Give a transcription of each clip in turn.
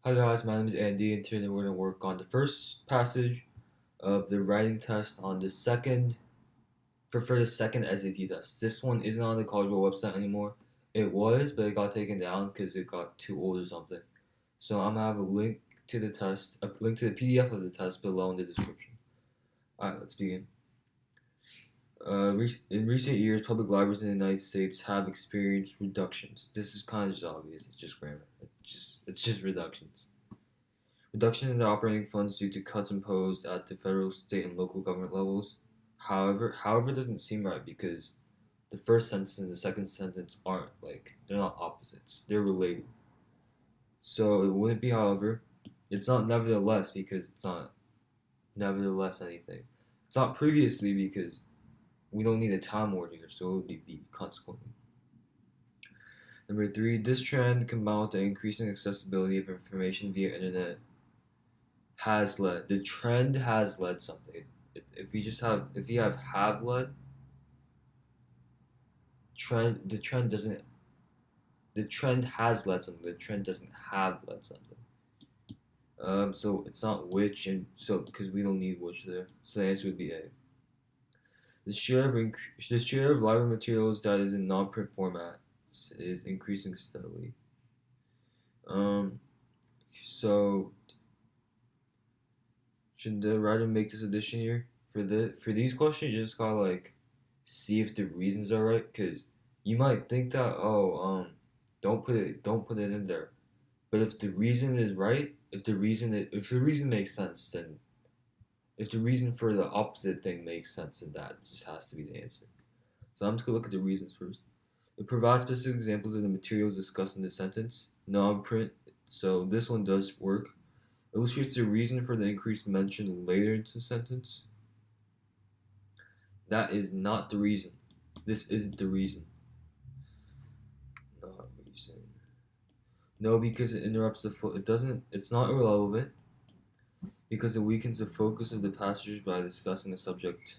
Hi guys, my name is Andy, and today we're going to work on the first passage of the writing test on the second for the second SAT test. This one isn't on the CollegeBoard website anymore. It was, but it got taken down because it got too old or something. So I'm gonna have a link to the test, a link to the PDF of the test below in the description. All right, let's begin. In recent years, public libraries in the United States have experienced reductions. This is kind of just obvious. It's just grammar. It's just reductions. Reduction in the operating funds due to cuts imposed at the federal, state, and local government levels. However, doesn't seem right because the first sentence and the second sentence aren't they're not opposites. They're related. So it wouldn't be however. It's not nevertheless because it's not nevertheless anything. It's not previously because we don't need a time order here, so it would be B consequently. Number three, this trend combined with the increasing accessibility of information via internet has led. The trend has led something. If you have led trend, the trend doesn't. The trend has led something. The trend doesn't have led something. So it's not which, and so because we don't need which there. So the answer would be A. The share of library materials that is in non-print format is increasing steadily. Um, so should the writer make this addition here for these questions? You just gotta see if the reasons are right, because you might think that don't put it in there, but if the reason is right, if the reason makes sense, then if the reason for the opposite thing makes sense, then that just has to be the answer. So I'm just gonna look at the reasons first. It provides specific examples of the materials discussed in the sentence. Non-print, so this one does work. Illustrates the reason for the increased mention later into the sentence. That is not the reason. This isn't the reason. Not reason. No, because it interrupts the flow. It doesn't. It's not irrelevant because it weakens the focus of the passage by discussing the subject.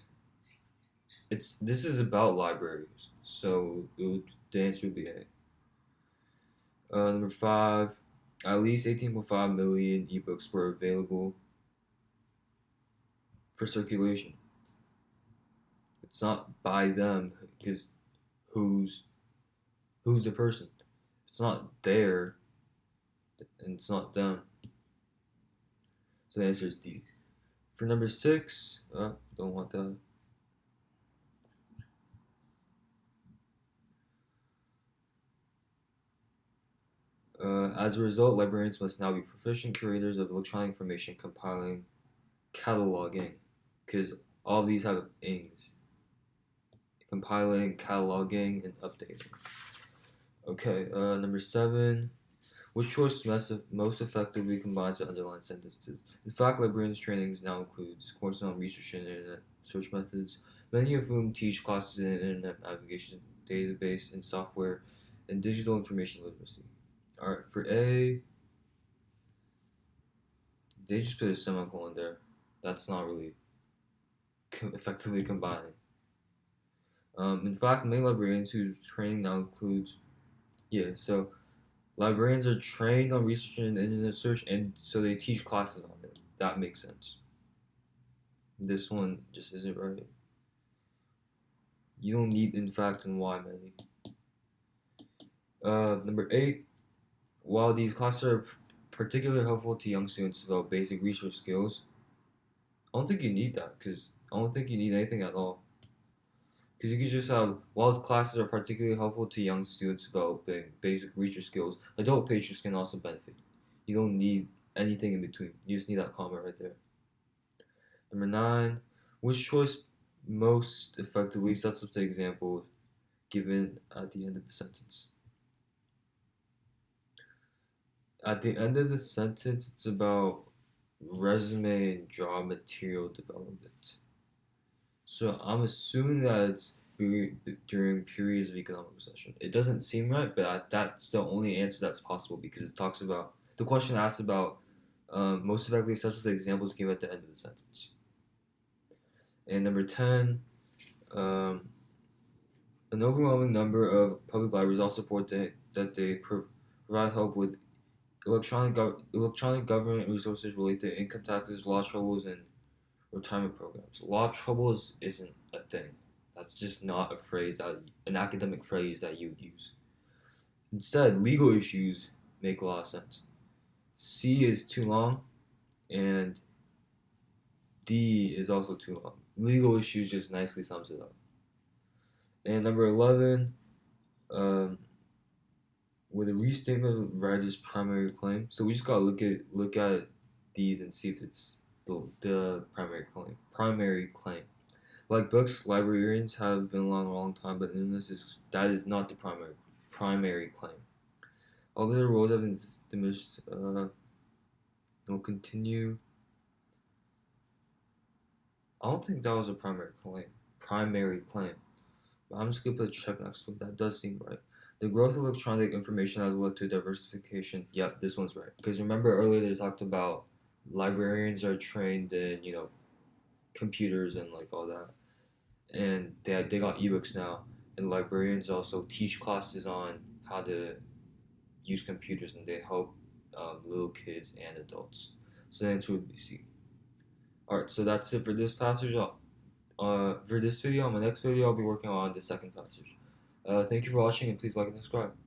This is about libraries, so the answer would be A. Number five, at least 18.5 million ebooks were available for circulation. It's not by them because who's who's the person? It's not there, and it's not them. So the answer is D. For number six, don't want that. As a result, librarians must now be proficient curators of electronic information, compiling, cataloging, because all of these have ings. Compiling, cataloging, and updating. Okay, number seven. Which choice most effectively combines the underlined sentences? In fact, librarians' trainings now includes courses on research and internet search methods, many of whom teach classes in internet navigation, database, and software, and digital information literacy. Alright, for A, they just put a semicolon there. That's not really effectively combining. In fact, many librarians whose training now includes, so librarians are trained on research and internet search, and so they teach classes on it. That makes sense. This one just isn't right. You don't need in fact and why many. Number eight. While these classes are particularly helpful to young students to develop basic research skills, I don't think you need that because I don't think you need anything at all. Because you could just have, while classes are particularly helpful to young students developing basic research skills, adult patrons can also benefit. You don't need anything in between. You just need that comma right there. Number nine, which choice most effectively sets up the example given at the end of the sentence? At the end of the sentence, it's about resume and job material development. So I'm assuming that it's during periods of economic recession. It doesn't seem right, but that's the only answer that's possible because it talks about the question asks about most effectively such as the examples given at the end of the sentence. And number 10, um, an overwhelming number of public libraries also support that they provide help with Electronic government resources relate to income taxes, law troubles, and retirement programs. Law troubles isn't a thing. That's just not an academic phrase that you would use. Instead, legal issues make a lot of sense. C is too long, and D is also too long. Legal issues just nicely sums it up. And number 11, um, with a restatement of rights primary claim. So we just gotta look at these and see if it's the primary claim. Primary claim. Like books, librarians have been along a long time, but in this is that is not the primary claim. Although the roles have been diminished, will continue. I don't think that was a primary claim. Primary claim. But I'm just gonna put a check next to it. That does seem right. The growth of electronic information has led to diversification. Yep, this one's right. Because remember earlier they talked about librarians are trained in computers and like all that, and they got ebooks now, and librarians also teach classes on how to use computers, and they help little kids and adults. So that's what we see. All right, so that's it for this passage. For this video, on my next video, I'll be working on the second passage. Thank you for watching, and please like and subscribe.